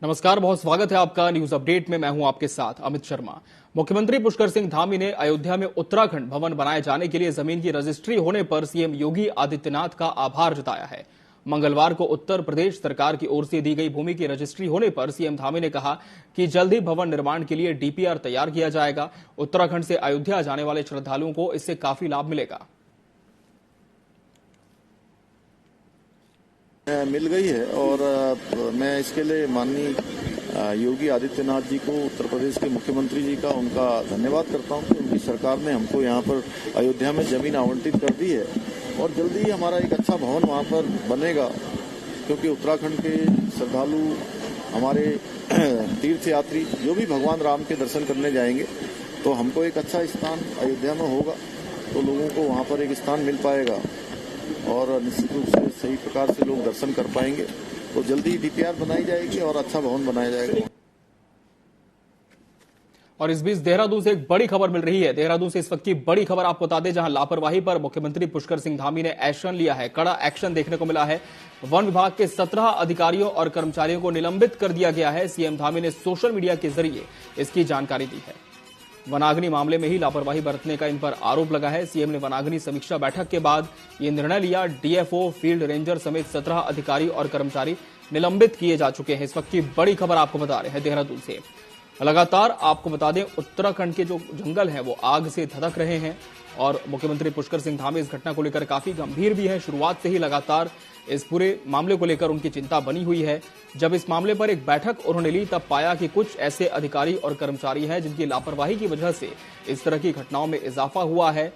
नमस्कार, बहुत स्वागत है आपका न्यूज अपडेट में। मैं हूं आपके साथ अमित शर्मा। मुख्यमंत्री पुष्कर सिंह धामी ने अयोध्या में उत्तराखंड भवन बनाए जाने के लिए जमीन की रजिस्ट्री होने पर सीएम योगी आदित्यनाथ का आभार जताया है। मंगलवार को उत्तर प्रदेश सरकार की ओर से दी गई भूमि की रजिस्ट्री होने पर सीएम धामी ने कहा कि जल्द ही भवन निर्माण के लिए डीपीआर तैयार किया जाएगा। उत्तराखंड से अयोध्या जाने वाले श्रद्धालुओं को इससे काफी लाभ मिलेगा। मिल गई है और मैं इसके लिए माननीय योगी आदित्यनाथ जी को, उत्तर प्रदेश के मुख्यमंत्री जी का, उनका धन्यवाद करता हूं कि उनकी सरकार ने हमको यहां पर अयोध्या में जमीन आवंटित कर दी है और जल्दी ही हमारा एक अच्छा भवन वहां पर बनेगा, क्योंकि उत्तराखंड के श्रद्धालु, हमारे तीर्थयात्री जो भी भगवान राम के दर्शन करने जाएंगे तो हमको एक अच्छा स्थान अयोध्या में होगा तो लोगों को वहां पर एक स्थान मिल पाएगा और निश्चित रूप से सही प्रकार से लोग दर्शन कर पाएंगे। तो जल्दी ही डीपीआर बनाई जाएगी और अच्छा भवन बनाया जाएगा। और इस बीच देहरादून से एक बड़ी खबर मिल रही है। देहरादून से इस वक्त की बड़ी खबर आपको बता दें, जहां लापरवाही पर मुख्यमंत्री पुष्कर सिंह धामी ने एक्शन लिया है। कड़ा एक्शन देखने को मिला है। वन विभाग के 17 अधिकारियों और कर्मचारियों को निलंबित कर दिया गया है। सीएम धामी ने सोशल मीडिया के जरिए इसकी जानकारी दी है। वनाग्नि मामले में ही लापरवाही बरतने का इन पर आरोप लगा है। सीएम ने वनाग्नि समीक्षा बैठक के बाद यह निर्णय लिया। डीएफओ, फील्ड रेंजर समेत 17 अधिकारी और कर्मचारी निलंबित किए जा चुके हैं। इस वक्त की बड़ी खबर आपको बता रहे हैं देहरादून से। लगातार आपको बता दें, उत्तराखंड के जो जंगल हैं वो आग से धधक रहे हैं और मुख्यमंत्री पुष्कर सिंह धामी इस घटना को लेकर काफी गंभीर भी है। शुरुआत से ही लगातार इस पूरे मामले को लेकर उनकी चिंता बनी हुई है। जब इस मामले पर एक बैठक उन्होंने ली तब पाया कि कुछ ऐसे अधिकारी और कर्मचारी हैं जिनकी लापरवाही की वजह से इस तरह की घटनाओं में इजाफा हुआ है।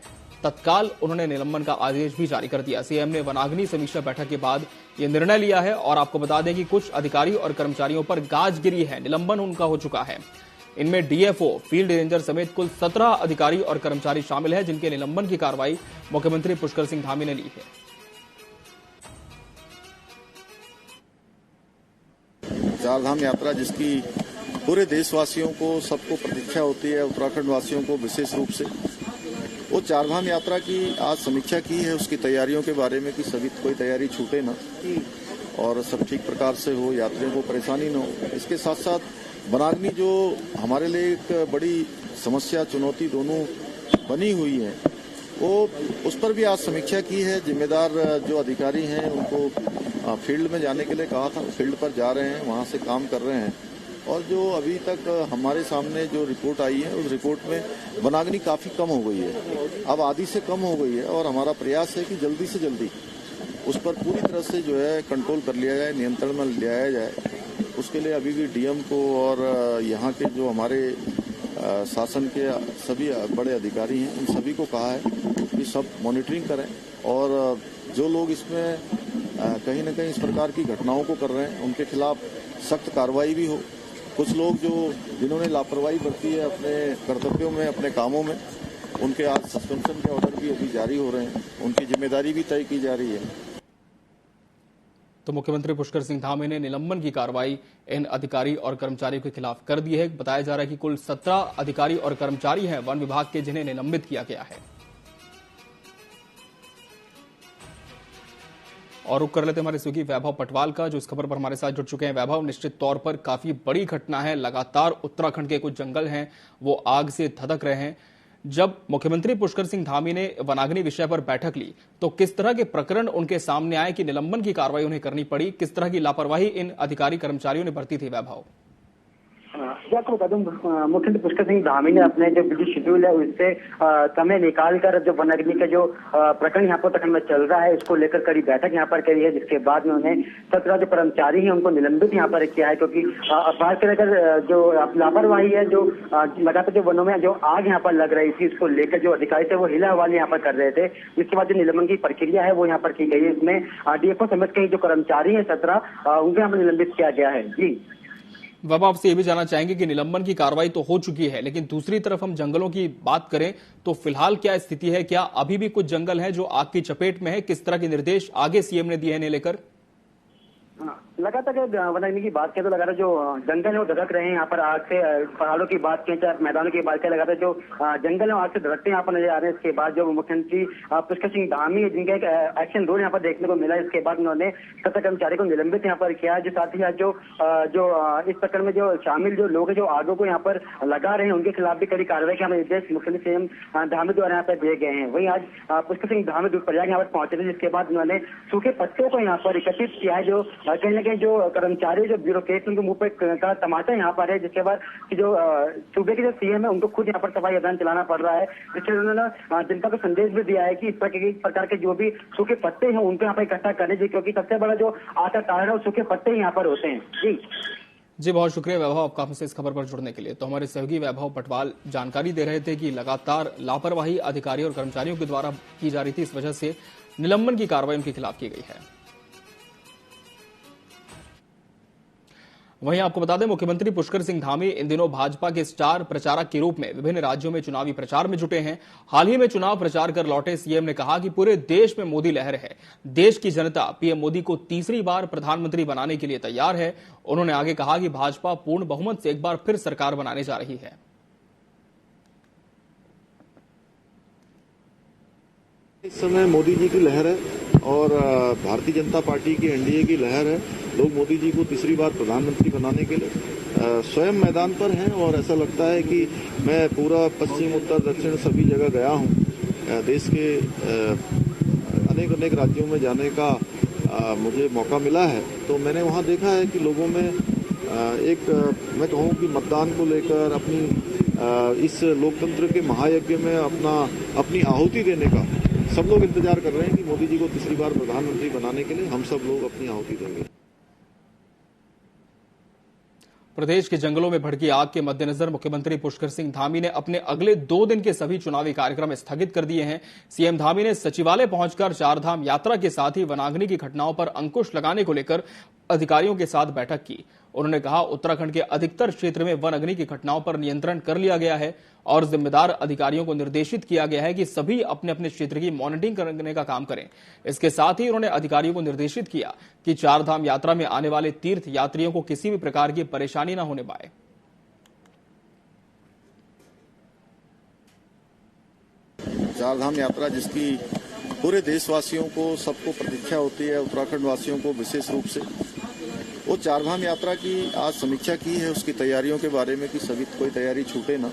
तत्काल उन्होंने निलंबन का आदेश भी जारी कर दिया। सीएम ने वनाग्नि समीक्षा बैठक के बाद यह निर्णय लिया है और आपको बता दें कि कुछ अधिकारी और कर्मचारियों पर गाज गिरी है। निलंबन उनका हो चुका है। इनमें डीएफओ, फील्ड रेंजर समेत कुल 17 अधिकारी और कर्मचारी शामिल हैं, जिनके निलंबन की कार्रवाई मुख्यमंत्री पुष्कर सिंह धामी ने ली है। चारधाम यात्रा जिसकी पूरे देशवासियों को, सबको प्रतीक्षा होती है, उत्तराखंड वासियों को विशेष रूप से, वो चारधाम यात्रा की आज समीक्षा की है, उसकी तैयारियों के बारे में कि सभी कोई तैयारी छूटे ना और सब ठीक प्रकार से हो, यात्रियों को परेशानी न हो। इसके साथ साथ वनाग्नि जो हमारे लिए एक बड़ी समस्या, चुनौती दोनों बनी हुई है, वो उस पर भी आज समीक्षा की है। जिम्मेदार जो अधिकारी हैं उनको फील्ड में जाने के लिए कहा था, फील्ड पर जा रहे हैं, वहां से काम कर रहे हैं और जो अभी तक हमारे सामने जो रिपोर्ट आई है उस रिपोर्ट में वनाग्नि काफी कम हो गई है, अब आधी से कम हो गई है और हमारा प्रयास है कि जल्दी से जल्दी उस पर पूरी तरह से जो है कंट्रोल कर लिया जाए, नियंत्रण में लिया जाए। उसके लिए अभी भी डीएम को और यहाँ के जो हमारे शासन के सभी बड़े अधिकारी हैं उन सभी को कहा है कि सब मॉनिटरिंग करें और जो लोग इसमें कहीं न कहीं इस प्रकार की घटनाओं को कर रहे हैं उनके खिलाफ सख्त कार्रवाई भी हो। कुछ लोग जिन्होंने लापरवाही बरती है अपने कर्तव्यों में, अपने कामों में, उनके आज सस्पेंशन के ऑर्डर भी अभी जारी हो रहे हैं, उनकी जिम्मेदारी भी तय की जा रही है। तो मुख्यमंत्री पुष्कर सिंह धामी ने निलंबन की कार्रवाई इन अधिकारी और कर्मचारियों के खिलाफ कर दी है। बताया जा रहा है कि कुल 17 अधिकारी और कर्मचारी हैं वन विभाग के, जिन्हें निलंबित किया गया है। और रुक कर लेते हमारे सहयोगी वैभव पटवाल का, जो इस खबर पर हमारे साथ जुड़ चुके हैं। वैभव, निश्चित तौर पर काफी बड़ी घटना है। लगातार उत्तराखंड के कुछ जंगल हैं वो आग से धधक रहे हैं। जब मुख्यमंत्री पुष्कर सिंह धामी ने वनाग्नि विषय पर बैठक ली तो किस तरह के प्रकरण उनके सामने आए कि निलंबन की कार्रवाई उन्हें करनी पड़ी? किस तरह की लापरवाही इन अधिकारी कर्मचारियों ने बरती थी? वैभव, आपको बता दूं, मुख्यमंत्री पुष्कर सिंह धामी ने अपने जो बिजी शेड्यूल है उससे समय निकालकर जो वनाग्नि का जो प्रकरण यहाँ पर उत्तराखंड में चल रहा है उसको लेकर कड़ी बैठक यहाँ पर करी है, जिसके बाद में उन्हें 17 जो कर्मचारी हैं उनको निलंबित यहाँ पर किया है। क्योंकि खासकर अगर जो लापरवाही है, जो लगातार जो वनों में जो आग यहाँ पर लग रही थी उसको लेकर जो अधिकारी थे वो हिला हवाले यहाँ पर कर रहे थे, जिसके बाद जो निलंबन की प्रक्रिया है वो यहाँ पर की गई है। इसमें डीएफओ समेत कई जो कर्मचारी है 17 उनको यहाँ पर निलंबित किया गया है। जी वह आपसे ये भी जानना चाहेंगे कि निलंबन की कार्रवाई तो हो चुकी है, लेकिन दूसरी तरफ हम जंगलों की बात करें तो फिलहाल क्या स्थिति है? क्या अभी भी कुछ जंगल हैं जो आग की चपेट में है? किस तरह के निर्देश आगे सीएम ने दिए हैं इन्हें लेकर? लगातार वन अग्नि की बात करें तो लगातार जो जंगल है वो धधक रहे हैं। यहाँ पर आग से पहाड़ों की बात करें चाहे मैदानों की बात करें, लगातार जो जंगल है आग से धधकते यहाँ पर नजर आ रहे हैं। इसके बाद जो मुख्यमंत्री पुष्कर सिंह धामी जिनका एक एक्शन रोल यहाँ पर देखने को मिला, इसके बाद उन्होंने 17 कर्मचारी को निलंबित यहाँ पर किया। जो साथ ही साथ जो इस प्रकरण में जो शामिल जो लोग हैं जो आगों को यहाँ पर लगा रहे हैं उनके खिलाफ भी कड़ी कार्रवाई के निर्देश मुख्यमंत्री सीएम धामी द्वारा यहाँ पर दिए गए हैं। वहीं आज पुष्कर सिंह धामी रुद्रप्रयाग यहाँ पर पहुंचे थे, जिसके बाद उन्होंने सूखे पत्तों को यहाँ पर एकत्रित किया है। जो कहीं न कहीं जो कर्मचारी जो ब्यूरोक्रेट उनके मुंह पे का तमाचा यहाँ पर है, जिसके बाद जो सूबे के जो सीएम है उनको खुद यहाँ पर सफाई अभियान चलाना पड़ रहा है। इसलिए उन्होंने जनता को संदेश भी दिया है कि इस प्रकार के जो भी सूखे पत्ते हैं उनको यहाँ पर इकट्ठा करने चाहिए, क्योंकि सबसे बड़ा जो आकर कारण है वो सूखे पत्ते ही यहाँ पर होते हैं। जी बहुत शुक्रिया वैभव आपका हमसे इस खबर पर जुड़ने के लिए। तो हमारे सहयोगी वैभव पटवाल जानकारी दे रहे थे कि लगातार लापरवाही अधिकारियों और कर्मचारियों के द्वारा की जा रही थी, इस वजह से निलंबन की कार्रवाई उनके खिलाफ की गई है। वहीं आपको बता दें मुख्यमंत्री पुष्कर सिंह धामी इन दिनों भाजपा के स्टार प्रचारक के रूप में विभिन्न राज्यों में चुनावी प्रचार में जुटे हैं। हाल ही में चुनाव प्रचार कर लौटे सीएम ने कहा कि पूरे देश में मोदी लहर है, देश की जनता पीएम मोदी को तीसरी बार प्रधानमंत्री बनाने के लिए तैयार है। उन्होंने आगे कहा कि भाजपा पूर्ण बहुमत से एक बार फिर सरकार बनाने जा रही है। इस समय मोदी जी की लहर है और भारतीय जनता पार्टी की एनडीए की लहर है। लोग मोदी जी को तीसरी बार प्रधानमंत्री बनाने के लिए स्वयं मैदान पर हैं और ऐसा लगता है कि मैं पूरा पश्चिम उत्तर दक्षिण सभी जगह गया हूं। देश के अनेक राज्यों में जाने का मुझे मौका मिला है, तो मैंने वहां देखा है कि लोगों में मैं कहूं कि मतदान को लेकर अपनी इस लोकतंत्र के महायज्ञ में अपनी आहुति देने का सब लोग इंतजार कर रहे हैं कि मोदी जी को तीसरी बार प्रधानमंत्री बनाने के लिए हम सब लोग अपनी आहुति देंगे। प्रदेश के जंगलों में भड़की आग के मद्देनजर मुख्यमंत्री पुष्कर सिंह धामी ने अपने अगले 2 दिन के सभी चुनावी कार्यक्रम स्थगित कर दिए हैं। सीएम धामी ने सचिवालय पहुंचकर चारधाम यात्रा के साथ ही वनाग्नि की घटनाओं पर अंकुश लगाने को लेकर अधिकारियों के साथ बैठक की। उन्होंने कहा उत्तराखंड के अधिकतर क्षेत्र में वन अग्नि की घटनाओं पर नियंत्रण कर लिया गया है और जिम्मेदार अधिकारियों को निर्देशित किया गया है कि सभी अपने अपने क्षेत्र की मॉनिटरिंग करने का काम करें। इसके साथ ही उन्होंने अधिकारियों को निर्देशित किया कि चारधाम यात्रा में आने वाले तीर्थ यात्रियों को किसी भी प्रकार की परेशानी न होने पाए। चारधाम यात्रा जिसकी पूरे देशवासियों को सबको प्रतीक्षा होती है, उत्तराखंड वासियों को विशेष रूप से, वो चारधाम यात्रा की आज समीक्षा की है उसकी तैयारियों के बारे में कि सभी कोई तैयारी छूटे ना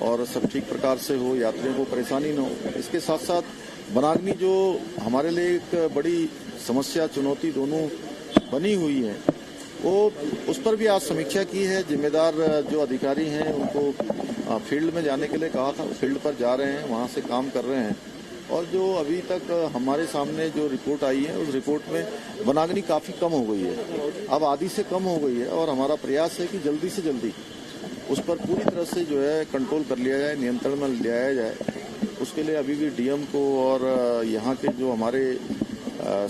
और सब ठीक प्रकार से हो, यात्रियों को परेशानी न हो। इसके साथ साथ वनाग्नि जो हमारे लिए एक बड़ी समस्या चुनौती दोनों बनी हुई है, वो उस पर भी आज समीक्षा की है। जिम्मेदार जो अधिकारी हैं उनको फील्ड में जाने के लिए कहा था, फील्ड पर जा रहे हैं, वहां से काम कर रहे हैं और जो अभी तक हमारे सामने जो रिपोर्ट आई है उस रिपोर्ट में वनाग्नि काफी कम हो गई है, अब आधी से कम हो गई है और हमारा प्रयास है कि जल्दी से जल्दी उस पर पूरी तरह से जो है कंट्रोल कर लिया जाए, नियंत्रण में लिया जाए। उसके लिए अभी भी डीएम को और यहाँ के जो हमारे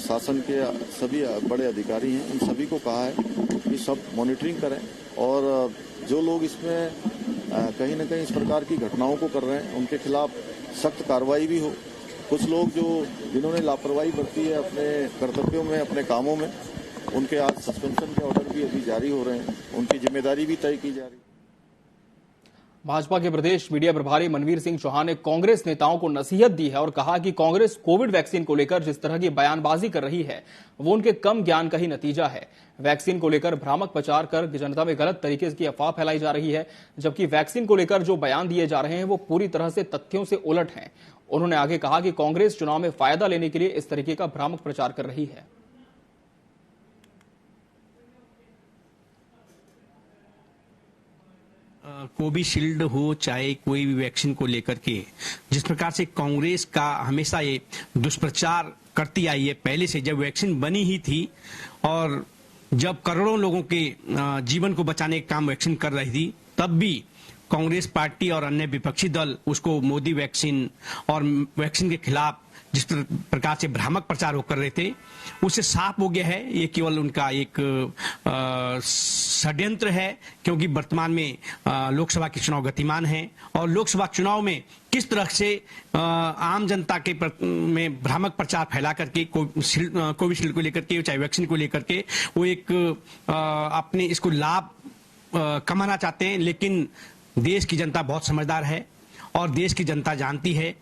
शासन के सभी बड़े अधिकारी हैं इन सभी को कहा है कि सब मॉनिटरिंग करें और जो लोग इसमें कहीं न कहीं इस प्रकार की घटनाओं को कर रहे हैं उनके खिलाफ सख्त कार्रवाई भी हो। कुछ लोग जिन्होंने लापरवाही बरती है अपने कर्तव्यों में, अपने कामों में, उनके आज सस्पेंशन के ऑर्डर भी अभी जारी हो रहे हैं, उनकी जिम्मेदारी भी तय की जा रही है। भाजपा के प्रदेश मीडिया प्रभारी मनवीर सिंह चौहान ने कांग्रेस नेताओं को नसीहत दी है और कहा कि कांग्रेस कोविड वैक्सीन को लेकर जिस तरह की बयानबाजी कर रही है वो उनके कम ज्ञान का ही नतीजा है। वैक्सीन को लेकर भ्रामक प्रचार कर जनता में गलत तरीके की अफवाह फैलाई जा रही है, जबकि वैक्सीन को लेकर जो बयान दिए जा रहे हैं वो पूरी तरह से तथ्यों से उलट हैं। उन्होंने आगे कहा कि कांग्रेस चुनाव में फायदा लेने के लिए इस तरीके का भ्रामक प्रचार कर रही है। कोविशील्ड हो चाहे कोई भी वैक्सीन को लेकर के जिस प्रकार से कांग्रेस का हमेशा ये दुष्प्रचार करती आई है, पहले से जब वैक्सीन बनी ही थी और जब करोड़ों लोगों के जीवन को बचाने का काम वैक्सीन कर रही थी, तब भी कांग्रेस पार्टी और अन्य विपक्षी दल उसको मोदी वैक्सीन और वैक्सीन के खिलाफ जिस प्रकार से भ्रामक प्रचार वो कर रहे थे, उससे साफ हो गया है ये केवल उनका एक षड्यंत्र है, क्योंकि वर्तमान में लोकसभा के चुनाव गतिमान हैं और लोकसभा चुनाव में किस तरह से आम जनता के में भ्रामक प्रचार फैला करके कोविशील्ड को लेकर के, चाहे वैक्सीन को लेकर के, वो एक अपने इसको लाभ कमाना चाहते हैं। लेकिन देश की जनता बहुत समझदार है और देश की जनता जानती है।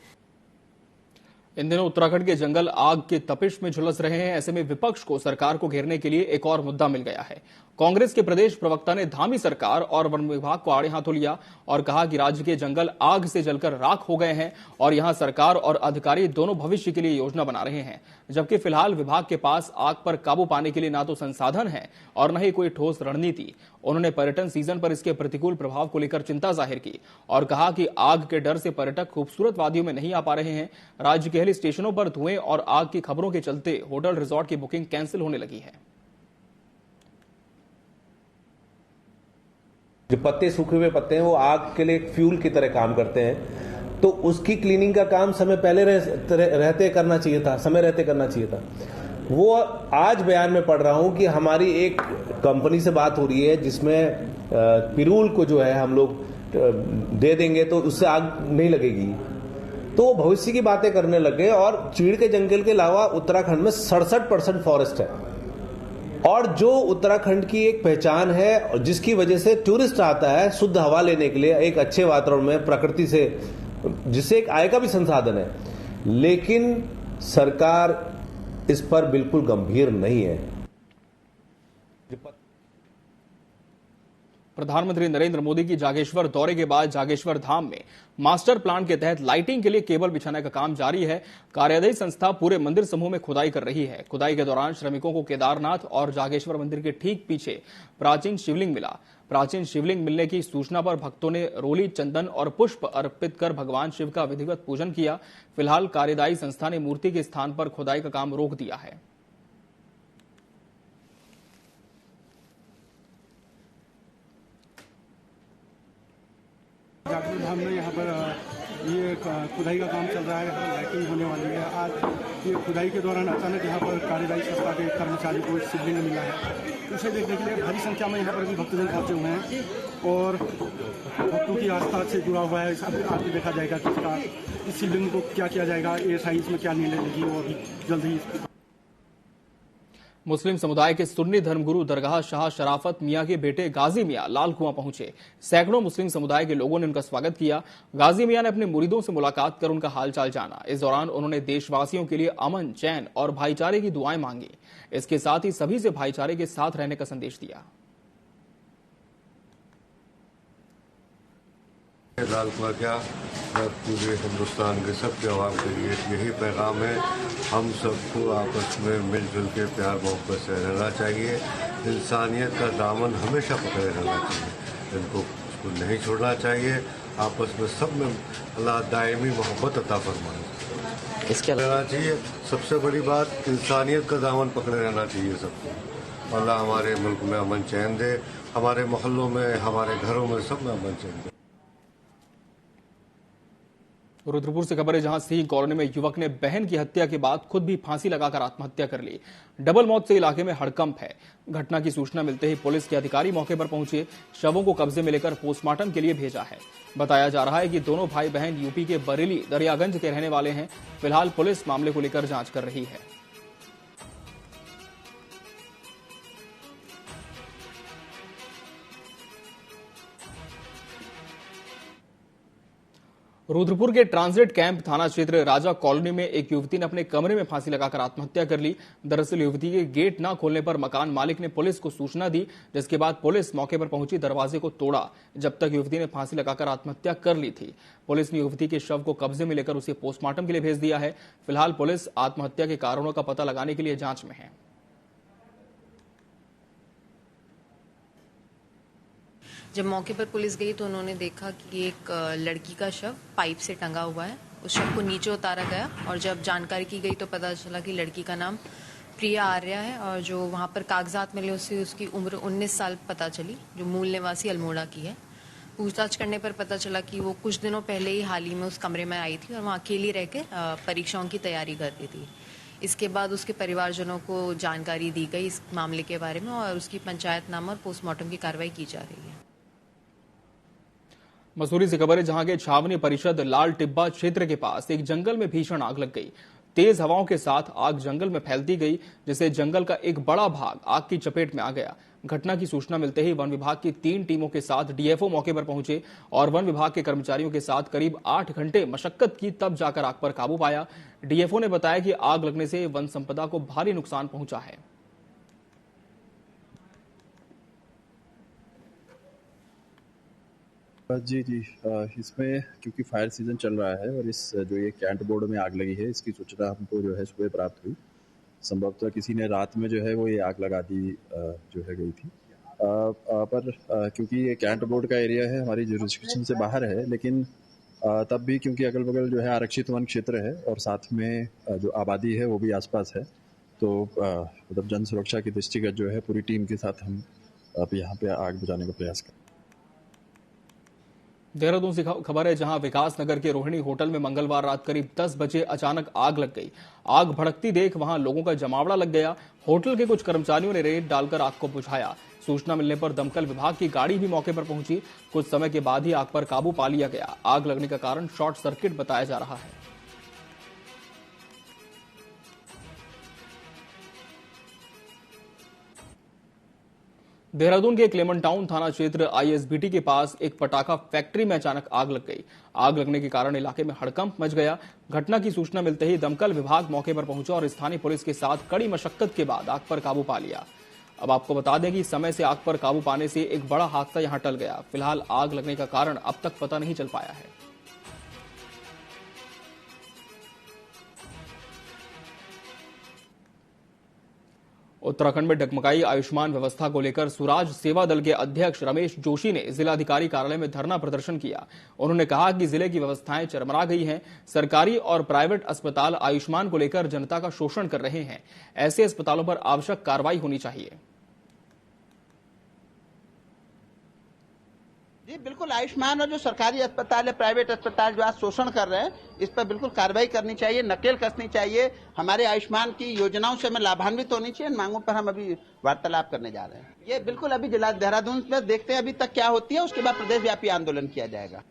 इन दिनों उत्तराखंड के जंगल आग के तपिश में झुलस रहे हैं। ऐसे में विपक्ष को सरकार को घेरने के लिए एक और मुद्दा मिल गया है। कांग्रेस के प्रदेश प्रवक्ता ने धामी सरकार और वन विभाग को आड़े हाथों लिया और कहा कि राज्य के जंगल आग से जलकर राख हो गए हैं और यहां सरकार और अधिकारी दोनों भविष्य के लिए योजना बना रहे हैं, जबकि फिलहाल विभाग के पास आग पर काबू पाने के लिए ना तो संसाधन है और न ही कोई ठोस रणनीति। उन्होंने पर्यटन सीजन पर इसके प्रतिकूल प्रभाव को लेकर चिंता जाहिर की और कहा कि आग के डर से पर्यटक खूबसूरत वादियों में नहीं आ पा रहे हैं। राज्य के हिल स्टेशनों पर धुएं और आग की खबरों के चलते होटल रिजॉर्ट की बुकिंग कैंसिल होने लगी है। जो पत्ते, सूखे हुए पत्ते हैं, वो आग के लिए एक फ्यूल की तरह काम करते हैं, तो उसकी क्लीनिंग का काम समय पहले रहते करना चाहिए था, समय रहते करना चाहिए था। वो आज बयान में पढ़ रहा हूं कि हमारी एक कंपनी से बात हो रही है जिसमें पिरूल को जो है हम लोग दे देंगे तो उससे आग नहीं लगेगी। तो वो भविष्य की बातें करने लग गए और चीड़ के जंगल के अलावा उत्तराखंड में 67% फॉरेस्ट है और जो उत्तराखंड की एक पहचान है, जिसकी वजह से टूरिस्ट आता है शुद्ध हवा लेने के लिए, एक अच्छे वातावरण में, प्रकृति से, जिससे एक आय का भी संसाधन है। लेकिन सरकार इस पर बिल्कुल गंभीर नहीं है। प्रधानमंत्री नरेंद्र मोदी की जागेश्वर दौरे के बाद जागेश्वर धाम में मास्टर प्लान के तहत लाइटिंग के लिए केबल बिछाने का काम जारी है। कार्यदायी संस्था पूरे मंदिर समूह में खुदाई कर रही है। खुदाई के दौरान श्रमिकों को केदारनाथ और जागेश्वर मंदिर के ठीक पीछे प्राचीन शिवलिंग मिला। प्राचीन शिवलिंग मिलने की सूचना पर भक्तों ने रोली, चंदन और पुष्प अर्पित कर भगवान शिव का विधिवत पूजन किया। फिलहाल कार्यदायी संस्था ने मूर्ति के स्थान पर खुदाई का काम रोक दिया है। जागेश्वर धाम में यहाँ पर ये खुदाई का काम चल रहा है, लाइटिंग होने वाली है। आज ये खुदाई के दौरान अचानक यहाँ पर कार्यदायी संस्था के कर्मचारी को शिवलिंग मिला है। उसे देखने के लिए भारी संख्या में यहाँ पर भी भक्तजन पहुँचे हुए हैं और भक्तों की आस्था से जुड़ा हुआ है। आगे देखा जाएगा कि इसका इस शिवलिंग को क्या किया जाएगा, एएसआई इसमें क्या निर्णय लेगी, वो अभी जल्द ही। मुस्लिम समुदाय के सुन्नी धर्मगुरु दरगाह शाह शराफत मियां के बेटे गाजी मियां लाल कुआं पहुंचे। सैकड़ों मुस्लिम समुदाय के लोगों ने उनका स्वागत किया। गाजी मियां ने अपने मुरीदों से मुलाकात कर उनका हालचाल जाना। इस दौरान उन्होंने देशवासियों के लिए अमन, चैन और भाईचारे की दुआएं मांगी। इसके साथ ही सभी से भाईचारे के साथ रहने का संदेश दिया। लाल कुआं क्या, पूरे हिंदुस्तान के सबके आवाम के लिए यही पैगाम है। हम सबको आपस में मिलजुल के प्यार मोहब्बत से रहना चाहिए। इंसानियत का दामन हमेशा पकड़े रहना चाहिए, इसको नहीं छोड़ना चाहिए। आपस में सब में अल्लाह दायमी मोहब्बत अता फरमाए, इसके रहना चाहिए। सबसे बड़ी बात, इंसानियत का दामन पकड़े रहना चाहिए सबको। अल्लाह हमारे मुल्क में अमन चैन दे, हमारे मोहल्लों में, हमारे घरों में, सब में अमन चैन दे। रुद्रपुर से खबर है, जहां सिंह कॉलोनी में युवक ने बहन की हत्या के बाद खुद भी फांसी लगाकर आत्महत्या कर ली। डबल मौत से इलाके में हड़कंप है। घटना की सूचना मिलते ही पुलिस के अधिकारी मौके पर पहुंचे, शवों को कब्जे में लेकर पोस्टमार्टम के लिए भेजा है। बताया जा रहा है कि दोनों भाई बहन यूपी के बरेली दरियागंज के रहने वाले हैं। फिलहाल पुलिस मामले को लेकर जांच कर रही है। रुद्रपुर के ट्रांजिट कैंप थाना क्षेत्र राजा कॉलोनी में एक युवती ने अपने कमरे में फांसी लगाकर आत्महत्या कर ली। दरअसल युवती के गेट न खोलने पर मकान मालिक ने पुलिस को सूचना दी, जिसके बाद पुलिस मौके पर पहुंची, दरवाजे को तोड़ा। जब तक युवती ने फांसी लगाकर आत्महत्या कर ली थी। पुलिस ने युवती के शव को कब्जे में लेकर उसे पोस्टमार्टम के लिए भेज दिया है। फिलहाल पुलिस आत्महत्या के कारणों का पता लगाने के लिए जांच में है। जब मौके पर पुलिस गई तो उन्होंने देखा कि एक लड़की का शव पाइप से टंगा हुआ है। उस शव को नीचे उतारा गया और जब जानकारी की गई तो पता चला कि लड़की का नाम प्रिया आर्या है और जो वहां पर कागजात मिले उससे उसकी उम्र 19 साल पता चली, जो मूल निवासी अल्मोड़ा की है। पूछताछ करने पर पता चला कि वो कुछ दिनों पहले ही हाल ही में उस कमरे में आई थी और वहाँ अकेली रह के परीक्षाओं की तैयारी करती थी। इसके बाद उसके परिवारजनों को जानकारी दी गई इस मामले के बारे में और उसकी पंचायतनामा और पोस्टमार्टम की कार्रवाई की जा रही है। मसूरी से खबर है, जहां के छावनी परिषद लाल टिब्बा क्षेत्र के पास एक जंगल में भीषण आग लग गई। तेज हवाओं के साथ आग जंगल में फैलती गई, जिससे जंगल का एक बड़ा भाग आग की चपेट में आ गया। घटना की सूचना मिलते ही वन विभाग की 3 टीमों के साथ डीएफओ मौके पर पहुंचे और वन विभाग के कर्मचारियों के साथ करीब 8 घंटे मशक्कत की, तब जाकर आग पर काबू पाया। डीएफओ ने बताया कि आग लगने से वन संपदा को भारी नुकसान पहुंचा है। जी, इसमें क्योंकि फायर सीजन चल रहा है और इस जो ये कैंट बोर्ड में आग लगी है, इसकी सूचना हमको जो है सुबह प्राप्त हुई। संभवतः किसी ने रात में जो है वो ये आग लगा दी जो है गई थी। पर क्योंकि ये कैंट बोर्ड का एरिया है, हमारी जुरिस्डिक्शन से बाहर है, लेकिन तब भी क्योंकि अगल बगल जो है आरक्षित वन क्षेत्र है और साथ में जो आबादी है वो भी आसपास है, तो मतलब जन सुरक्षा की दृष्टिगत जो है पूरी टीम के साथ हम अब यहाँ पे आग बुझाने का प्रयास करें। देहरादून से खबर है, जहां विकास नगर के रोहिणी होटल में मंगलवार रात करीब 10 बजे अचानक आग लग गई। आग भड़कती देख वहां लोगों का जमावड़ा लग गया। होटल के कुछ कर्मचारियों ने रेत डालकर आग को बुझाया। सूचना मिलने पर दमकल विभाग की गाड़ी भी मौके पर पहुंची। कुछ समय के बाद ही आग पर काबू पा लिया गया। आग लगने का कारण शॉर्ट सर्किट बताया जा रहा है। देहरादून के क्लेमन टाउन थाना क्षेत्र आईएसबीटी के पास एक पटाखा फैक्ट्री में अचानक आग लग गई। आग लगने के कारण इलाके में हड़कंप मच गया। घटना की सूचना मिलते ही दमकल विभाग मौके पर पहुंचा और स्थानीय पुलिस के साथ कड़ी मशक्कत के बाद आग पर काबू पा लिया। अब आपको बता दें कि समय से आग पर काबू पाने से एक बड़ा हादसा यहां टल गया। फिलहाल आग लगने का कारण अब तक पता नहीं चल पाया है। उत्तराखंड में डगमगाई आयुष्मान व्यवस्था को लेकर सुराज सेवा दल के अध्यक्ष रमेश जोशी ने जिलाधिकारी कार्यालय में धरना प्रदर्शन किया। उन्होंने कहा कि जिले की व्यवस्थाएं चरमरा गई हैं। सरकारी और प्राइवेट अस्पताल आयुष्मान को लेकर जनता का शोषण कर रहे हैं। ऐसे अस्पतालों पर आवश्यक कार्रवाई होनी चाहिए। जी बिल्कुल, आयुष्मान और जो सरकारी अस्पताल है, प्राइवेट अस्पताल जो आज शोषण कर रहे हैं, इस पर बिल्कुल कार्रवाई करनी चाहिए, नकेल कसनी चाहिए। हमारे आयुष्मान की योजनाओं से हमें लाभान्वित होनी चाहिए। इन मांगों पर हम अभी वार्तालाप करने जा रहे हैं। ये बिल्कुल अभी जिला देहरादून में देखते हैं अभी तक क्या होती है, उसके बाद प्रदेश व्यापी आंदोलन किया जाएगा।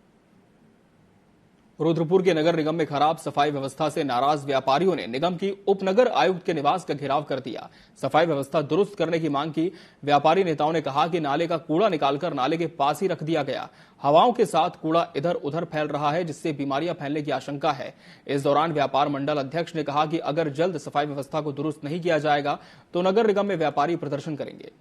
रुद्रपुर के नगर निगम में खराब सफाई व्यवस्था से नाराज व्यापारियों ने निगम की उपनगर आयुक्त के निवास का घेराव कर दिया। सफाई व्यवस्था दुरुस्त करने की मांग की। व्यापारी नेताओं ने कहा कि नाले का कूड़ा निकालकर नाले के पास ही रख दिया गया। हवाओं के साथ कूड़ा इधर उधर फैल रहा है, जिससे बीमारियां फैलने की आशंका है। इस दौरान व्यापार मंडल अध्यक्ष ने कहा कि अगर जल्द सफाई व्यवस्था को दुरुस्त नहीं किया जाएगा तो नगर निगम में व्यापारी प्रदर्शन करेंगे।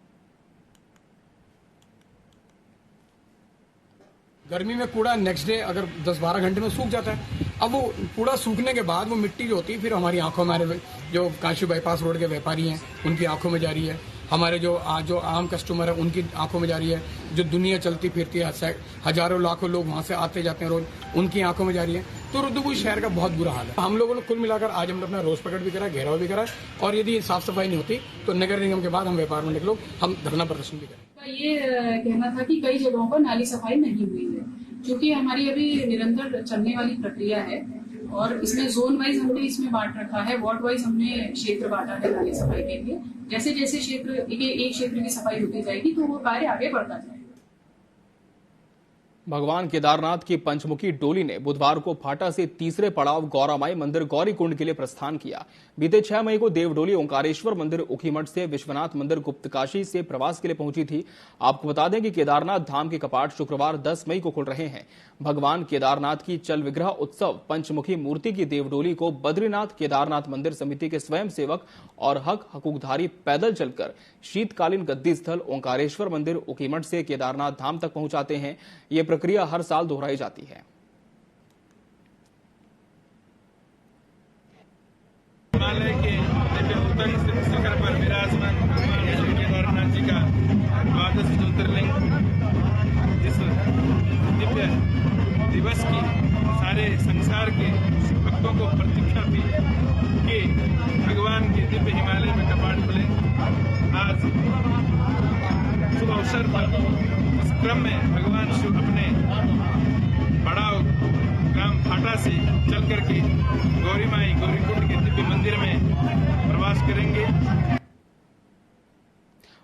गर्मी में कूड़ा नेक्स्ट डे अगर 10-12 घंटे में सूख जाता है। अब वो कूड़ा सूखने के बाद वो मिट्टी जो होती है फिर हमारी आंखों में, हमारे जो काशी बाईपास रोड के व्यापारी हैं उनकी आंखों में जा रही है, हमारे जो आम कस्टमर है उनकी आंखों में जा रही है, जो दुनिया चलती फिरती है, हजारों लाखों लोग वहां से आते जाते हैं रोज, उनकी आंखों में जा रही है। तो रुद्रपुर शहर का बहुत बुरा हाल है। हम लोगों ने कुल मिलाकर आज हमने अपना रोज प्रकट भी करा, घेराव भी करा, और यदि साफ सफाई नहीं होती तो नगर निगम के बाद हम व्यापार मंडल के लोग हम धरना प्रदर्शन भी करें। ये कहना था कि कई जगहों पर नाली सफाई नहीं हुई है, क्योंकि हमारी अभी निरंतर चलने वाली प्रक्रिया है और इसमें जोन वाइज हमने इसमें बांट रखा है, वार्ड वाइज हमने क्षेत्र बांटा है नाली सफाई के लिए। जैसे जैसे क्षेत्र एक क्षेत्र की सफाई होती जाएगी तो वो कार्य आगे बढ़ता जाएगा। भगवान केदारनाथ की पंचमुखी डोली ने बुधवार को फाटा से तीसरे पड़ाव गौरामाई मंदिर गौरीकुंड के लिए प्रस्थान किया। बीते 6 मई को देवडोली ओंकारेश्वर मंदिर उखीमठ से विश्वनाथ मंदिर गुप्तकाशी से प्रवास के लिए पहुंची थी। आपको बता दें कि केदारनाथ धाम के कपाट शुक्रवार 10 मई को खुल रहे हैं। भगवान केदारनाथ की चल विग्रह उत्सव पंचमुखी मूर्ति की देवडोली को बद्रीनाथ केदारनाथ मंदिर समिति के स्वयंसेवक और हक हकूकधारी पैदल चलकर शीतकालीन गद्दी स्थल ओंकारेश्वर मंदिर उखीमठ से केदारनाथ धाम तक पहुंचाते हैं। ये प्रक्रिया हर साल दोहराई जाती है। हिमालय के उत्तरी शिखर पर विराजमान भगवान केदारनाथ जी का द्वादश ज्योतिर्लिंग इस दिव्य दिवस की सारे संसार के भक्तों को प्रतीक्षा थी कि भगवान के दिव्य हिमालय में कपाट खुले। आज शुभ अवसर पर क्रम में भगवान शिव अपने बड़ाव ग्राम फाटा से चल करके गौरी माई गौरीकुंड के दिव्य मंदिर में प्रवास करेंगे।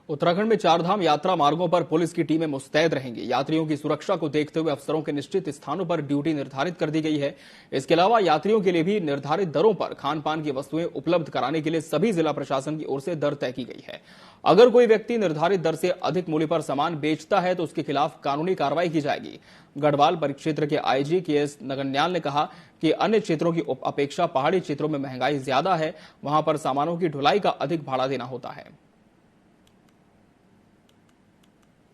उत्तराखंड में चारधाम यात्रा मार्गों पर पुलिस की टीमें मुस्तैद रहेंगी। यात्रियों की सुरक्षा को देखते हुए अफसरों के निश्चित स्थानों पर ड्यूटी निर्धारित कर दी गई है। इसके अलावा यात्रियों के लिए भी निर्धारित दरों पर खान पान की वस्तुएं उपलब्ध कराने के लिए सभी जिला प्रशासन की ओर से दर तय की गई है। अगर कोई व्यक्ति निर्धारित दर से अधिक मूल्य पर सामान बेचता है तो उसके खिलाफ कानूनी कार्रवाई की जाएगी। गढ़वाल परिक्षेत्र के आईजी के.एस. नगन्याल ने कहा कि अन्य क्षेत्रों की अपेक्षा पहाड़ी क्षेत्रों में महंगाई ज्यादा है, वहां पर सामानों की ढुलाई का अधिक भाड़ा देना होता है।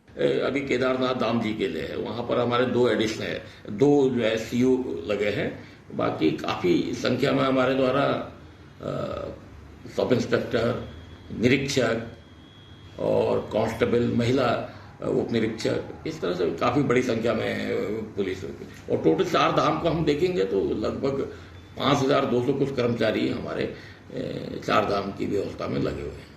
अभी केदारनाथ धाम जी के लिए है, वहां पर हमारे 2 एडिशन है, 2 जो है सीयू लगे हैं। बाकी काफी संख्या में हमारे द्वारा सब इंस्पेक्टर, निरीक्षक और कांस्टेबल, महिला उप निरीक्षक, इस तरह से काफी बड़ी संख्या में पुलिस और टोटल 4 धाम को हम देखेंगे तो लगभग 5200 कुछ कर्मचारी हमारे 4 धाम की व्यवस्था में लगे हुए हैं।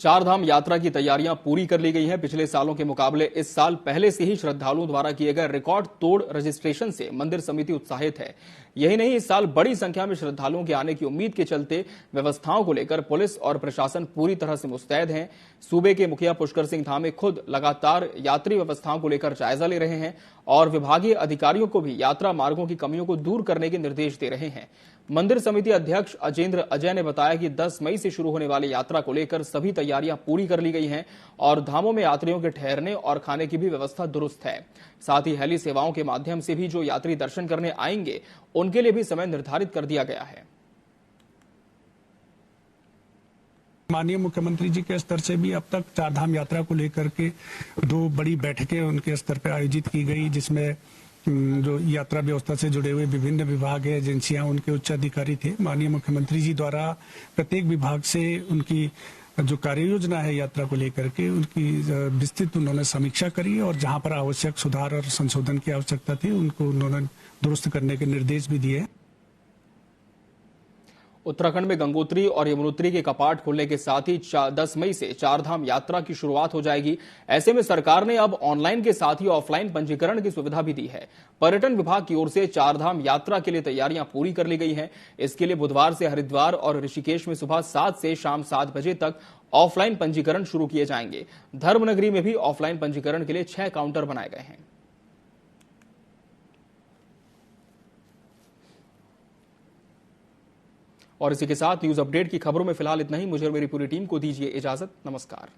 चारधाम यात्रा की तैयारियां पूरी कर ली गई हैं। पिछले सालों के मुकाबले इस साल पहले से ही श्रद्धालुओं द्वारा किए गए रिकॉर्ड तोड़ रजिस्ट्रेशन से मंदिर समिति उत्साहित है। यही नहीं, इस साल बड़ी संख्या में श्रद्धालुओं के आने की उम्मीद के चलते व्यवस्थाओं को लेकर पुलिस और प्रशासन पूरी तरह से मुस्तैद हैं। सूबे के मुखिया पुष्कर सिंह धामी खुद लगातार यात्री व्यवस्थाओं को लेकर जायजा ले रहे हैं और विभागीय अधिकारियों को भी यात्रा मार्गों की कमियों को दूर करने के निर्देश दे रहे हैं। मंदिर समिति अध्यक्ष अजेंद्र अजय ने बताया कि 10 मई से शुरू होने वाली यात्रा को लेकर सभी तैयारियां पूरी कर ली गई हैं और धामों में यात्रियों के ठहरने और खाने की भी व्यवस्था दुरुस्त है। साथ ही हेली सेवाओं के माध्यम से भी जो यात्री दर्शन करने आएंगे उनके लिए भी समय निर्धारित कर दिया गया है। माननीय मुख्यमंत्री जी के स्तर से भी अब तक चारधाम यात्रा को लेकर के 2 बड़ी बैठकें उनके स्तर पर आयोजित की गई, जिसमें जो यात्रा व्यवस्था से जुड़े हुए विभिन्न विभाग है, एजेंसियां, उनके उच्च अधिकारी थे। माननीय मुख्यमंत्री जी द्वारा प्रत्येक विभाग से उनकी जो कार्य योजना है यात्रा को लेकर के उनकी विस्तृत उन्होंने समीक्षा करी और जहां पर आवश्यक सुधार और संशोधन की आवश्यकता थी उनको उन्होंने दुरुस्त करने के निर्देश भी दिए। उत्तराखंड में गंगोत्री और यमुनोत्री के कपाट खुलने के साथ ही 10 मई से चारधाम यात्रा की शुरुआत हो जाएगी। ऐसे में सरकार ने अब ऑनलाइन के साथ ही ऑफलाइन पंजीकरण की सुविधा भी दी है। पर्यटन विभाग की ओर से चारधाम यात्रा के लिए तैयारियां पूरी कर ली गई हैं। इसके लिए बुधवार से हरिद्वार और ऋषिकेश में सुबह 7 से शाम 7 बजे तक ऑफलाइन पंजीकरण शुरू किए जाएंगे। धर्मनगरी में भी ऑफलाइन पंजीकरण के लिए 6 काउंटर बनाए गए हैं। और इसी के साथ न्यूज अपडेट की खबरों में फिलहाल इतना ही। मुझे और मेरी पूरी टीम को दीजिए इजाजत। नमस्कार।